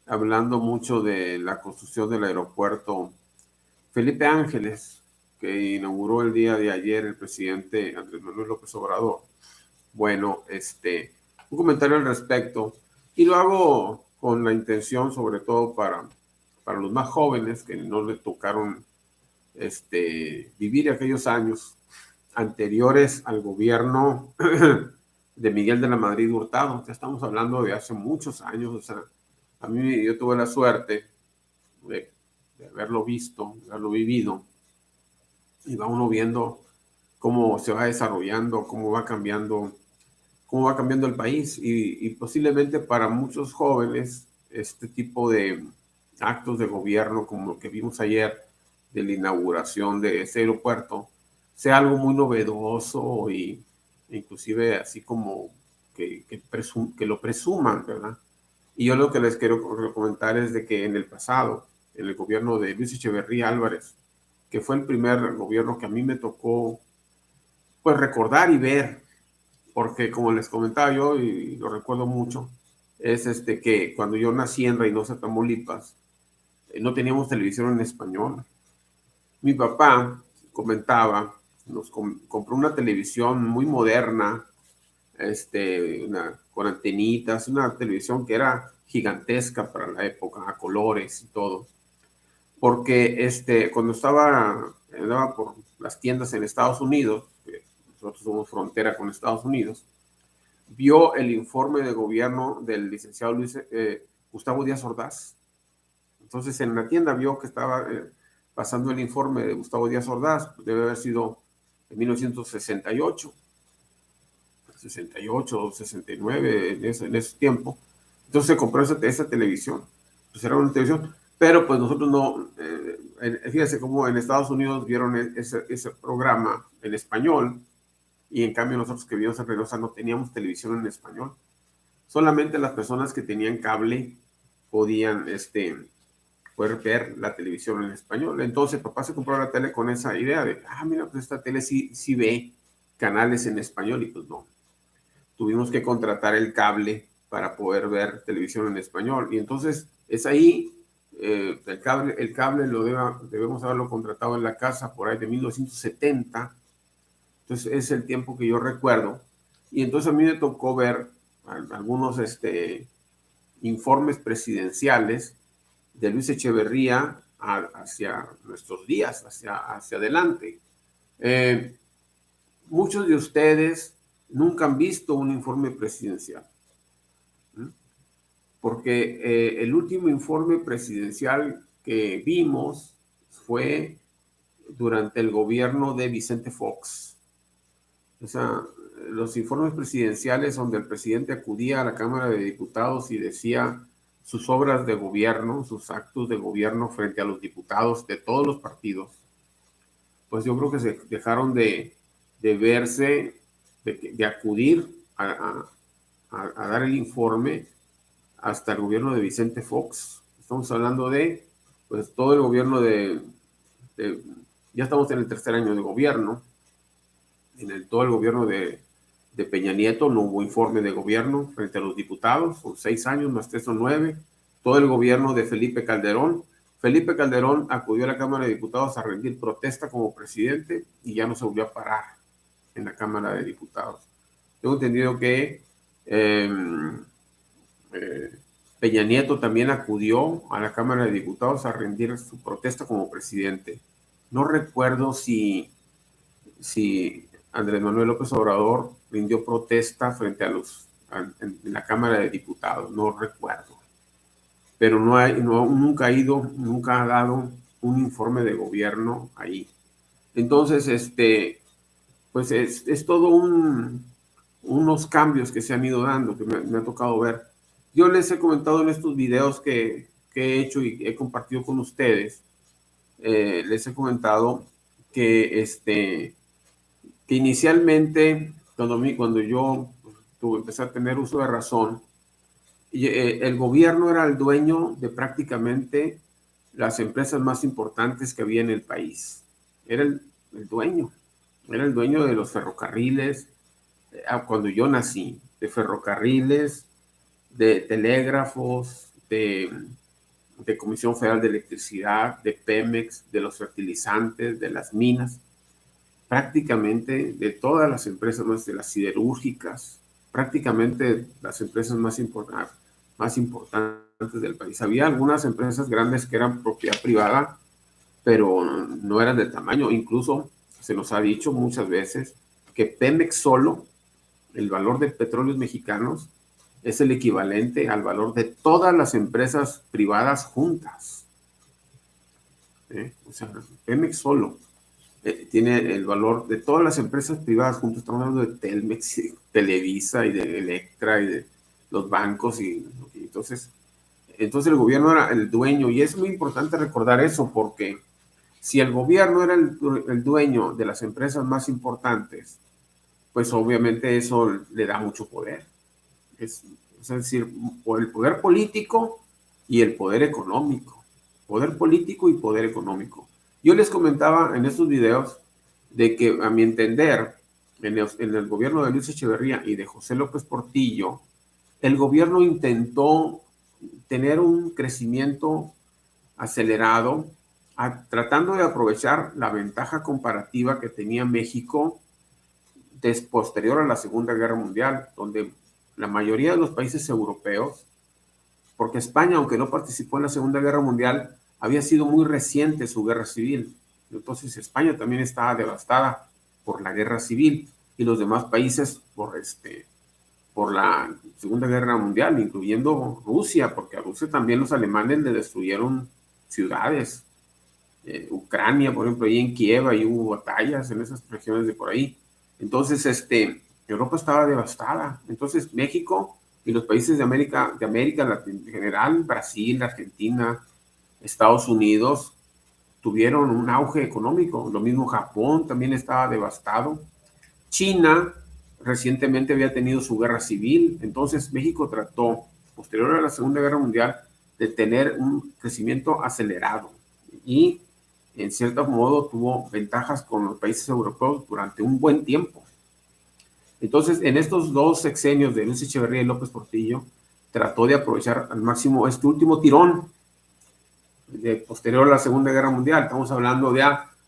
hablando mucho de la construcción del aeropuerto Felipe Ángeles, que inauguró el día de ayer el presidente Andrés Manuel López Obrador. Bueno, un comentario al respecto, y lo hago con la intención, sobre todo para los más jóvenes que no le tocaron vivir aquellos años anteriores al gobierno de Miguel de la Madrid Hurtado. Ya estamos hablando de hace muchos años. O sea, yo tuve la suerte de haberlo visto, de haberlo vivido, y va uno viendo cómo se va desarrollando, cómo va cambiando el país, y posiblemente para muchos jóvenes este tipo de actos de gobierno como lo que vimos ayer de la inauguración de ese aeropuerto sea algo muy novedoso, y inclusive así como que lo presuman, ¿verdad? Y yo lo que les quiero comentar es de que en el pasado, en el gobierno de Luis Echeverría Álvarez, que fue el primer gobierno que a mí me tocó pues recordar y ver, porque como les comentaba yo, y lo recuerdo mucho, es que cuando yo nací en Reynosa, Tamaulipas, no teníamos televisión en español. Mi papá comentaba, compró una televisión muy moderna, con antenitas, una televisión que era gigantesca para la época, a colores y todo, porque cuando andaba por las tiendas en Estados Unidos, que nosotros somos frontera con Estados Unidos, vio el informe de gobierno del licenciado Gustavo Díaz Ordaz. Entonces en la tienda vio que estaba pasando el informe de Gustavo Díaz Ordaz, debe haber sido en 1968, 68 69, en ese tiempo. Entonces se compró esa televisión. Pues era una televisión, pero pues nosotros no, fíjense cómo en Estados Unidos vieron ese programa en español, y en cambio nosotros que vivimos en Reynosa no teníamos televisión en español. Solamente las personas que tenían cable podían poder ver la televisión en español. Entonces papá se compró la tele con esa idea de, mira, pues esta tele sí ve canales en español, y pues no. Tuvimos que contratar el cable para poder ver televisión en español, y entonces es ahí, el cable debemos haberlo contratado en la casa por ahí de 1970. Entonces es el tiempo que yo recuerdo, y entonces a mí me tocó ver algunos informes presidenciales de Luis Echeverría hacia nuestros días, hacia adelante. Muchos de ustedes nunca han visto un informe presidencial, porque el último informe presidencial que vimos fue durante el gobierno de Vicente Fox. O sea, los informes presidenciales donde el presidente acudía a la Cámara de Diputados y decía sus obras de gobierno, sus actos de gobierno frente a los diputados de todos los partidos, pues yo creo que se dejaron de verse, de acudir a dar el informe hasta el gobierno de Vicente Fox. Estamos hablando de, pues, todo el gobierno ya estamos en el tercer año de gobierno. Todo el gobierno de Peña Nieto no hubo informe de gobierno frente a los diputados, son 6 años más 3 son 9. Todo el gobierno de Felipe Calderón acudió a la Cámara de Diputados a rendir protesta como presidente, y ya no se volvió a parar en la Cámara de Diputados. Tengo entendido que Peña Nieto también acudió a la Cámara de Diputados a rendir su protesta como presidente. No recuerdo si Andrés Manuel López Obrador rindió protesta frente en la Cámara de Diputados, no recuerdo. Pero nunca ha dado un informe de gobierno ahí. Entonces, pues es todo unos cambios que se han ido dando, que me ha tocado ver. Yo les he comentado en estos videos que he hecho y he compartido con ustedes, les he comentado que inicialmente, cuando yo empecé a tener uso de razón, el gobierno era el dueño de prácticamente las empresas más importantes que había en el país. Era el dueño. Era el dueño de los ferrocarriles, cuando yo nací, de ferrocarriles, de telégrafos, de, de Comisión Federal de Electricidad, de Pemex, de los fertilizantes, de las minas, prácticamente de todas las empresas, de las siderúrgicas, prácticamente las empresas más importantes del país. Había algunas empresas grandes que eran propiedad privada, pero no eran de tamaño. Incluso se nos ha dicho muchas veces que Pemex solo, el valor de petróleos mexicanos, es el equivalente al valor de todas las empresas privadas juntas. O sea, Pemex solo tiene el valor de todas las empresas privadas juntas. Estamos hablando de Telmex, Televisa y de Electra y de los bancos. Y entonces el gobierno era el dueño, y es muy importante recordar eso, porque si el gobierno era el dueño de las empresas más importantes, pues obviamente eso le da mucho poder. Es decir, por el poder político y el poder económico. Poder político y poder económico. Yo les comentaba en estos videos de que, a mi entender, en el gobierno de Luis Echeverría y de José López Portillo, el gobierno intentó tener un crecimiento acelerado, tratando de aprovechar la ventaja comparativa que tenía México posterior a la Segunda Guerra Mundial, donde la mayoría de los países europeos, porque España, aunque no participó en la Segunda Guerra Mundial, había sido muy reciente su guerra civil. Entonces España también estaba devastada por la guerra civil, y los demás países por la Segunda Guerra Mundial, incluyendo Rusia, porque a Rusia también los alemanes le destruyeron ciudades. Ucrania, por ejemplo, ahí en Kiev, ahí hubo batallas en esas regiones de por ahí. Entonces, Europa estaba devastada. Entonces, México y los países de América Latina en general, Brasil, Argentina, Estados Unidos, tuvieron un auge económico. Lo mismo Japón también estaba devastado. China recientemente había tenido su guerra civil. Entonces, México trató, posterior a la Segunda Guerra Mundial, de tener un crecimiento acelerado, y en cierto modo tuvo ventajas con los países europeos durante un buen tiempo. Entonces, en estos dos sexenios de Luis Echeverría y López Portillo, trató de aprovechar al máximo este último tirón posterior a la Segunda Guerra Mundial. Estamos hablando de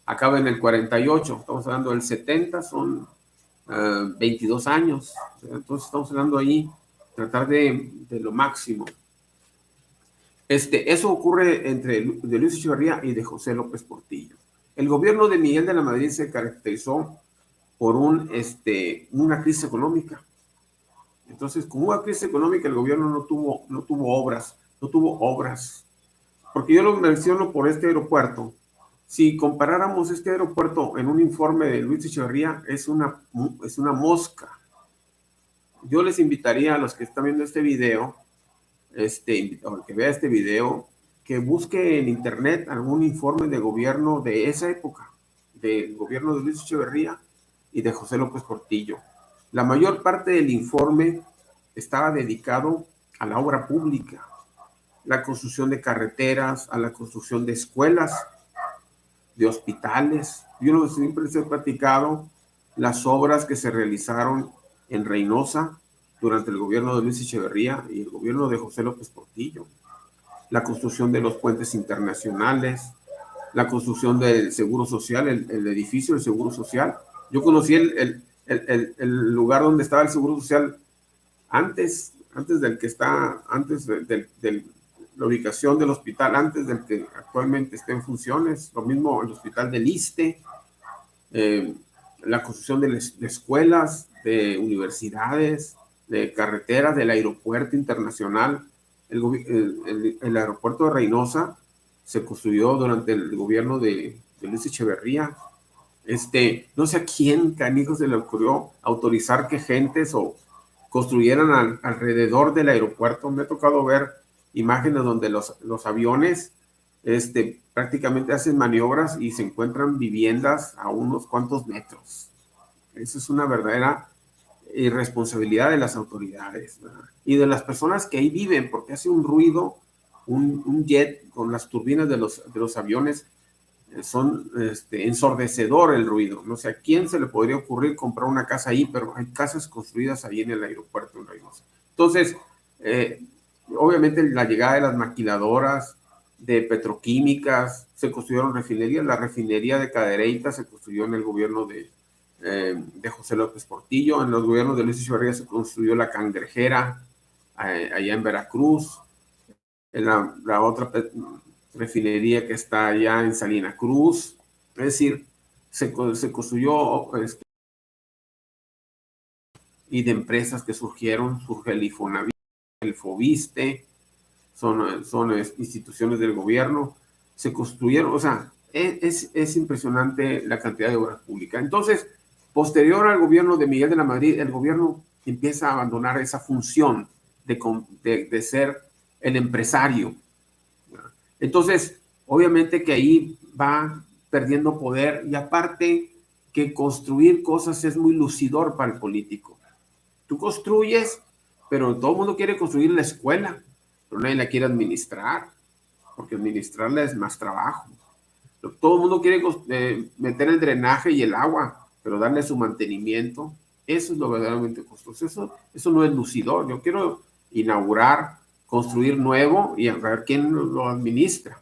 acaba en el 48, estamos hablando del 70, son 22 años. Entonces estamos hablando ahí, tratar de lo máximo. Eso ocurre entre de Luis Echeverría y de José López Portillo. El gobierno de Miguel de la Madrid se caracterizó por una crisis económica. Entonces, con una crisis económica, el gobierno no tuvo obras. Porque yo lo menciono por este aeropuerto. Si comparáramos este aeropuerto en un informe de Luis Echeverría, es una mosca. Yo les invitaría a los que están viendo este video, o que vea este video, que busque en internet algún informe de gobierno de esa época, del gobierno de Luis Echeverría y de José López Portillo. La mayor parte del informe estaba dedicado a la obra pública, la construcción de carreteras, a la construcción de escuelas, de hospitales. Yo siempre les he platicado las obras que se realizaron en Reynosa durante el gobierno de Luis Echeverría y el gobierno de José López Portillo. La construcción de los puentes internacionales, la construcción del Seguro Social, el edificio del Seguro Social. Yo conocí el lugar donde estaba el Seguro Social antes del que está, antes de la ubicación del hospital, antes del que actualmente está en funciones. Lo mismo el hospital del Iste, la construcción de escuelas, de universidades, de carreteras, del aeropuerto internacional. El aeropuerto de Reynosa se construyó durante el gobierno de Luis Echeverría. No sé a quién canijo se le ocurrió autorizar que gentes construyeran alrededor del aeropuerto. Me ha tocado ver imágenes donde los aviones prácticamente hacen maniobras y se encuentran viviendas a unos cuantos metros. Eso es una verdadera irresponsabilidad de las autoridades, ¿verdad? Y de las personas que ahí viven, porque hace un ruido, un jet con las turbinas de los aviones, son ensordecedor el ruido. No sé a quién se le podría ocurrir comprar una casa ahí, pero hay casas construidas ahí en el aeropuerto en Reynosa. Entonces, obviamente la llegada de las maquiladoras, de petroquímicas, se construyeron refinerías. La refinería de Cadereyta se construyó en el gobierno de José López Portillo. En los gobiernos de Luis Echeverría se construyó la Cangrejera, allá en Veracruz. En la otra refinería que está allá en Salina Cruz. Es decir, se construyó y de empresas que surgieron, surge el Infonavit, el Fobiste, son instituciones del gobierno, se construyeron, o sea, es impresionante la cantidad de obras públicas. Entonces, posterior al gobierno de Miguel de la Madrid, el gobierno empieza a abandonar esa función de ser el empresario. Entonces, obviamente que ahí va perdiendo poder, y aparte que construir cosas es muy lucidor para el político. Tú construyes, pero todo el mundo quiere construir la escuela, pero nadie la quiere administrar, porque administrarla es más trabajo. Todo el mundo quiere meter el drenaje y el agua, pero darle su mantenimiento, eso es lo verdaderamente costoso. Eso no es lucidor. Yo quiero inaugurar, construir nuevo y a ver quién lo administra,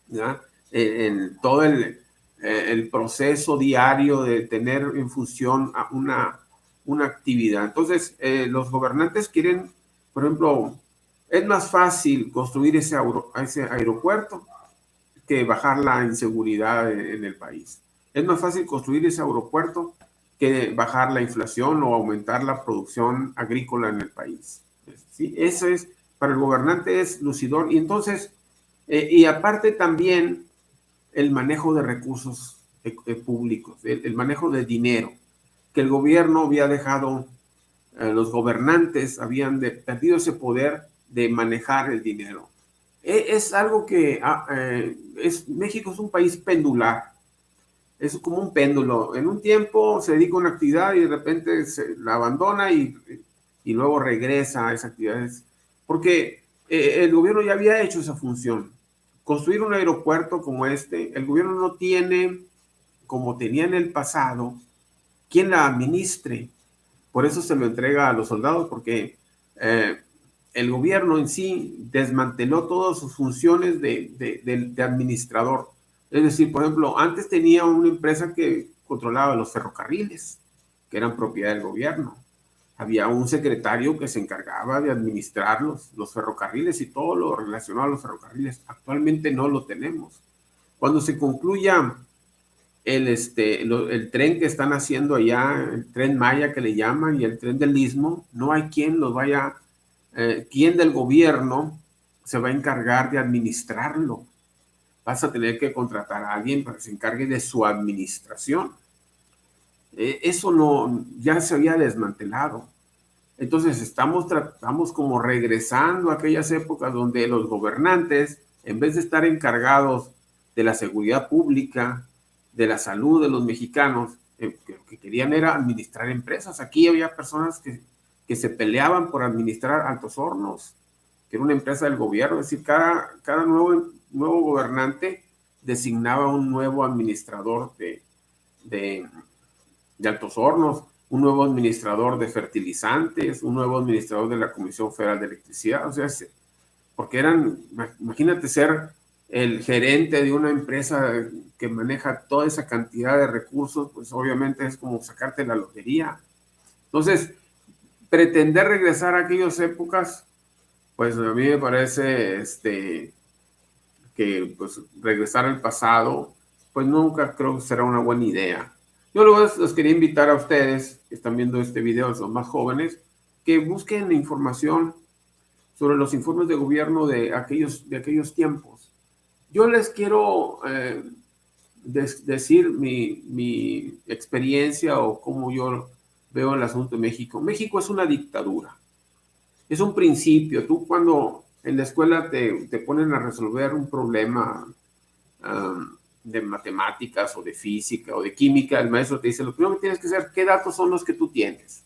¿ya? En todo el proceso diario de tener en función a una actividad. Entonces, los gobernantes quieren, por ejemplo, es más fácil construir ese aeropuerto que bajar la inseguridad en el país. Es más fácil construir ese aeropuerto que bajar la inflación o aumentar la producción agrícola en el país. ¿Sí? Eso es, para el gobernante es lucidor. Y entonces, y aparte también el manejo de recursos públicos, el manejo de dinero, que el gobierno había dejado, los gobernantes habían perdido ese poder de manejar el dinero. Es algo que México es un país pendular, es como un péndulo. En un tiempo se dedica a una actividad y de repente la abandona y luego regresa a esas actividades, porque el gobierno ya había hecho esa función. Construir un aeropuerto como este, el gobierno no tiene, como tenía en el pasado, quien la administre. Por eso se lo entrega a los soldados, porque el gobierno en sí desmanteló todas sus funciones de administrador. Es decir, por ejemplo, antes tenía una empresa que controlaba los ferrocarriles, que eran propiedad del gobierno. Había un secretario que se encargaba de administrar los ferrocarriles y todo lo relacionado a los ferrocarriles. Actualmente no lo tenemos. Cuando se concluya el tren que están haciendo allá, el tren Maya que le llaman, y el tren del Istmo, no hay quien los vaya, quien del gobierno se va a encargar de administrarlo. Vas a tener que contratar a alguien para que se encargue de su administración. Eso no, ya se había desmantelado. Entonces estamos como regresando a aquellas épocas donde los gobernantes, en vez de estar encargados de la seguridad pública, de la salud de los mexicanos, que lo que querían era administrar empresas. Aquí había personas que se peleaban por administrar Altos Hornos, que era una empresa del gobierno. Es decir, cada nuevo gobernante designaba un nuevo administrador de Altos Hornos, un nuevo administrador de fertilizantes, un nuevo administrador de la Comisión Federal de Electricidad. O sea, porque imagínate ser el gerente de una empresa que maneja toda esa cantidad de recursos, pues obviamente es como sacarte la lotería. Entonces, pretender regresar a aquellas épocas, pues a mí me parece que pues regresar al pasado, pues nunca creo que será una buena idea. Yo luego los quería invitar a ustedes que están viendo este video, los más jóvenes, que busquen información sobre los informes de gobierno de aquellos tiempos. Yo les quiero decir mi experiencia o cómo yo veo el asunto de México. México es una dictadura, es un principio. Tú cuando en la escuela te ponen a resolver un problema de matemáticas o de física o de química, el maestro te dice, lo primero que tienes que saber, ¿qué datos son los que tú tienes?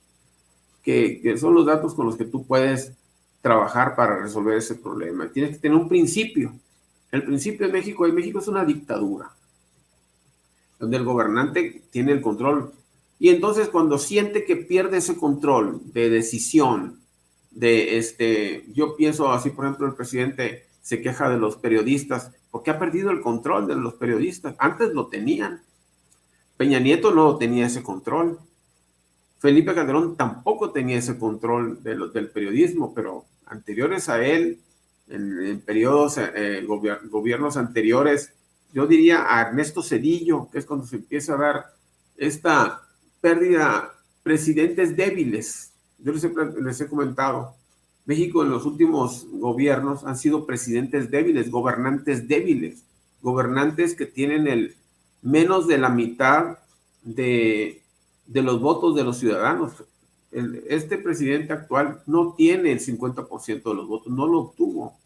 Que son los datos con los que tú puedes trabajar para resolver ese problema. Tienes que tener un principio. El principio de México es una dictadura, donde el gobernante tiene el control. Y entonces cuando siente que pierde ese control de decisión, yo pienso así, por ejemplo, el presidente se queja de los periodistas porque ha perdido el control de los periodistas. Antes lo tenían. Peña Nieto no tenía ese control. Felipe Calderón tampoco tenía ese control del periodismo, pero anteriores a él, en periodos, gobiernos anteriores, yo diría a Ernesto Zedillo, que es cuando se empieza a dar esta pérdida, presidentes débiles. Yo les he comentado, México en los últimos gobiernos han sido presidentes débiles, gobernantes que tienen menos de la mitad de los votos de los ciudadanos. Este presidente actual no tiene el 50% de los votos, no lo obtuvo.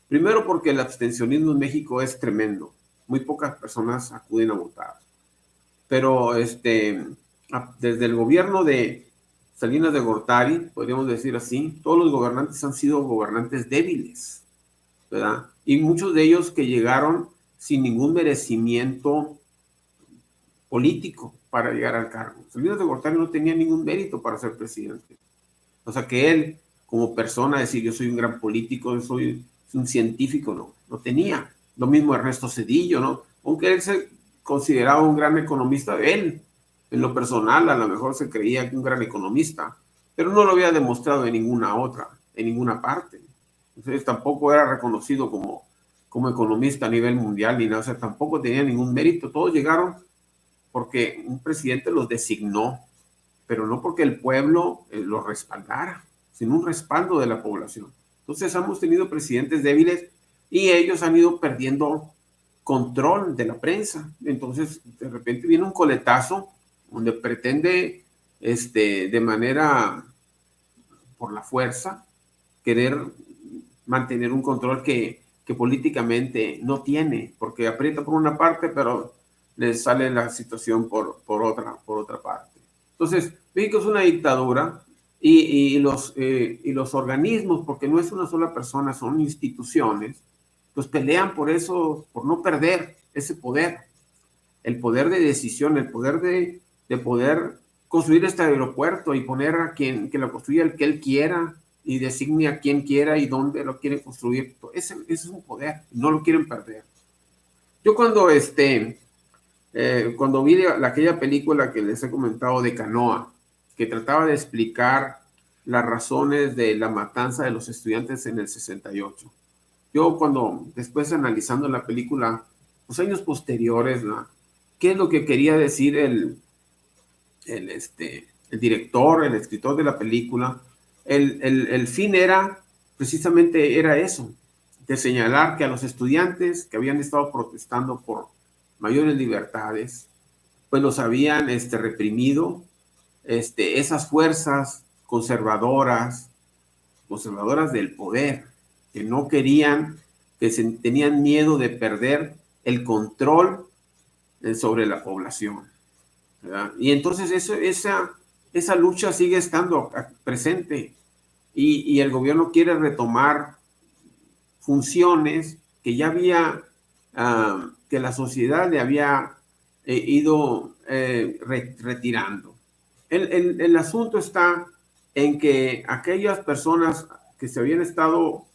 Primero porque el abstencionismo en México es tremendo. Muy pocas personas acuden a votar. Pero desde el gobierno de Salinas de Gortari, podríamos decir así, todos los gobernantes han sido gobernantes débiles, ¿verdad? Y muchos de ellos que llegaron sin ningún merecimiento político para llegar al cargo. Salinas de Gortari no tenía ningún mérito para ser presidente. O sea que él, como persona, decir yo soy un gran político, yo soy un científico, no tenía. Lo mismo Ernesto Zedillo, ¿no? Aunque él se consideraba un gran economista, él, en lo personal, a lo mejor se creía un gran economista, pero no lo había demostrado en ninguna parte. Entonces tampoco era reconocido como economista a nivel mundial ni nada, o sea, tampoco tenía ningún mérito. Todos llegaron porque un presidente los designó, pero no porque el pueblo los respaldara, sino un respaldo de la población. Entonces hemos tenido presidentes débiles y ellos han ido perdiendo control de la prensa. Entonces de repente viene un coletazo donde pretende de manera por la fuerza querer mantener un control que políticamente no tiene, porque aprieta por una parte, pero le sale la situación por otra parte. Entonces, México es una dictadura y los organismos, porque no es una sola persona, son instituciones, pues pelean por eso, por no perder ese poder, el poder de decisión, el poder de poder construir este aeropuerto y poner a quien que lo construya el que él quiera y designe a quien quiera y dónde lo quiere construir. Ese es un poder, no lo quieren perder. Yo cuando vi aquella película que les he comentado de Canoa, que trataba de explicar las razones de la matanza de los estudiantes en el 68. Yo después analizando la película, los años posteriores, ¿no? ¿Qué es lo que quería decir el director, el escritor de la película? El fin precisamente era eso, de señalar que a los estudiantes que habían estado protestando por mayores libertades, pues los habían reprimido esas fuerzas conservadoras del poder, que no querían, tenían miedo de perder el control sobre la población, ¿verdad? Y entonces esa lucha sigue estando presente y el gobierno quiere retomar funciones que ya había, que la sociedad le había ido retirando. El asunto está en que aquellas personas que se habían estado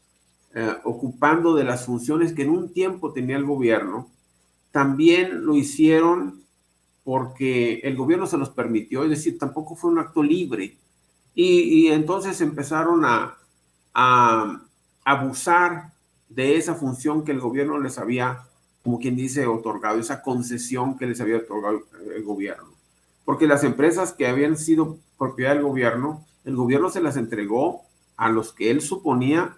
ocupando de las funciones que en un tiempo tenía el gobierno, también lo hicieron porque el gobierno se los permitió, es decir, tampoco fue un acto libre. Y entonces empezaron a abusar de esa función que el gobierno les había, como quien dice, otorgado, esa concesión que les había otorgado el gobierno. Porque las empresas que habían sido propiedad del gobierno, el gobierno se las entregó a los que él suponía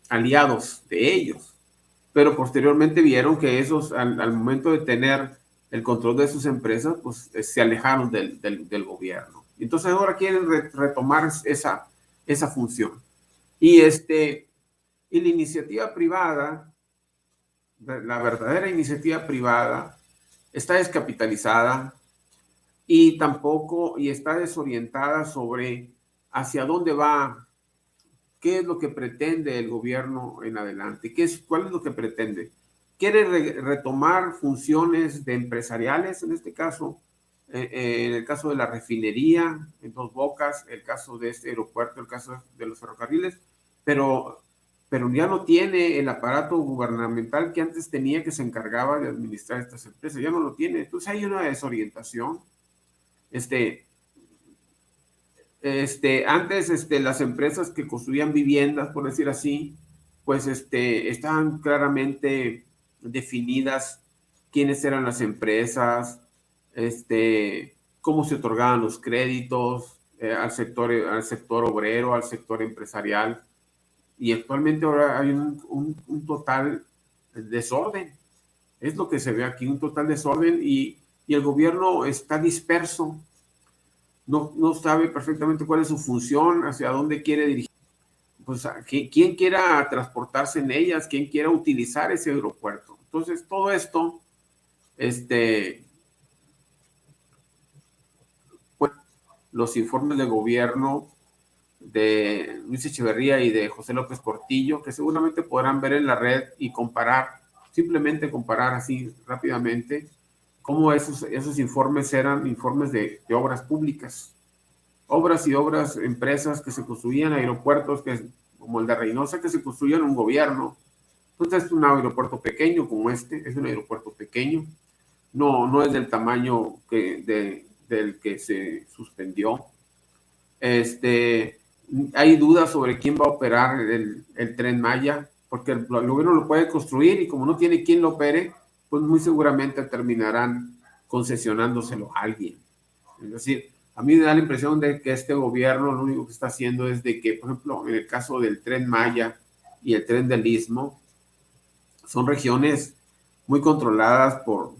aliados de ellos. Pero posteriormente vieron que esos, al momento de tener el control de sus empresas, pues se alejaron del gobierno. Entonces ahora quieren retomar esa función. Y la iniciativa privada, la verdadera iniciativa privada, está descapitalizada y está desorientada sobre hacia dónde va, qué es lo que pretende el gobierno en adelante, cuál es lo que pretende. Quiere retomar funciones de empresariales, en este caso, en el caso de la refinería en Dos Bocas, el caso de este aeropuerto, el caso de los ferrocarriles, pero, pero ya no tiene el aparato gubernamental que antes tenía, que se encargaba de administrar estas empresas, ya no lo tiene. Entonces hay una desorientación. Antes las empresas que construían viviendas, por decir así, pues estaban claramente definidas quiénes eran las empresas, cómo se otorgaban los créditos al sector obrero, al sector empresarial. Y actualmente ahora hay un total desorden. Es lo que se ve aquí, un total desorden, y el gobierno está disperso. No sabe perfectamente cuál es su función, hacia dónde quiere dirigir. Pues quién quiera transportarse en ellas, quién quiera utilizar ese aeropuerto. Entonces, todo esto, pues, los informes de gobierno de Luis Echeverría y de José López Portillo, que seguramente podrán ver en la red y comparar, simplemente comparar así rápidamente, cómo esos informes eran informes de obras públicas. Obras y obras, empresas que se construían, aeropuertos como el de Reynosa, que se construían en un gobierno. Entonces es un aeropuerto pequeño como este, es un aeropuerto pequeño, no es del tamaño del que se suspendió. Hay dudas sobre quién va a operar el Tren Maya, porque el gobierno lo puede construir y como no tiene quien lo opere, pues muy seguramente terminarán concesionándoselo a alguien. Es decir, a mí me da la impresión de que este gobierno lo único que está haciendo es de que, por ejemplo, en el caso del Tren Maya y el Tren del Istmo, son regiones muy controladas por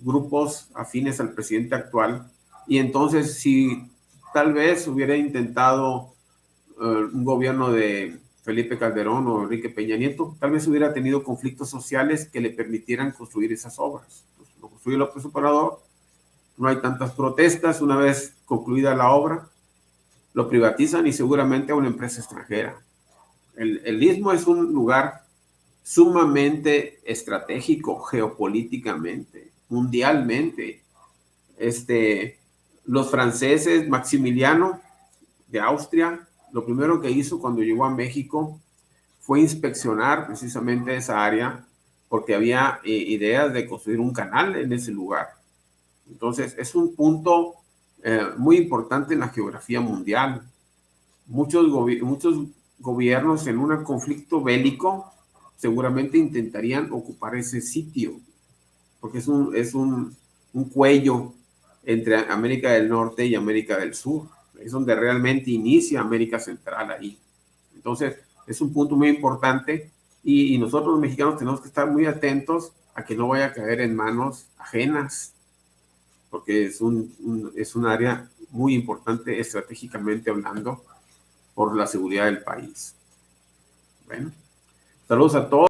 grupos afines al presidente actual, y entonces si tal vez hubiera intentado un gobierno de Felipe Calderón o Enrique Peña Nieto, tal vez hubiera tenido conflictos sociales que le permitieran construir esas obras. Pues lo construyó López Obrador, no hay tantas protestas, una vez concluida la obra, lo privatizan y seguramente a una empresa extranjera. El Istmo es un lugar sumamente estratégico geopolíticamente, mundialmente. Los franceses, Maximiliano de Austria, lo primero que hizo cuando llegó a México fue inspeccionar precisamente esa área, porque había ideas de construir un canal en ese lugar. Entonces, es un punto muy importante en la geografía mundial. Muchos gobiernos en un conflicto bélico seguramente intentarían ocupar ese sitio, porque es un cuello entre América del Norte y América del Sur. Es donde realmente inicia América Central ahí. Entonces, es un punto muy importante y nosotros los mexicanos tenemos que estar muy atentos a que no vaya a caer en manos ajenas, porque es un área muy importante estratégicamente hablando por la seguridad del país. Bueno, saludos a todos.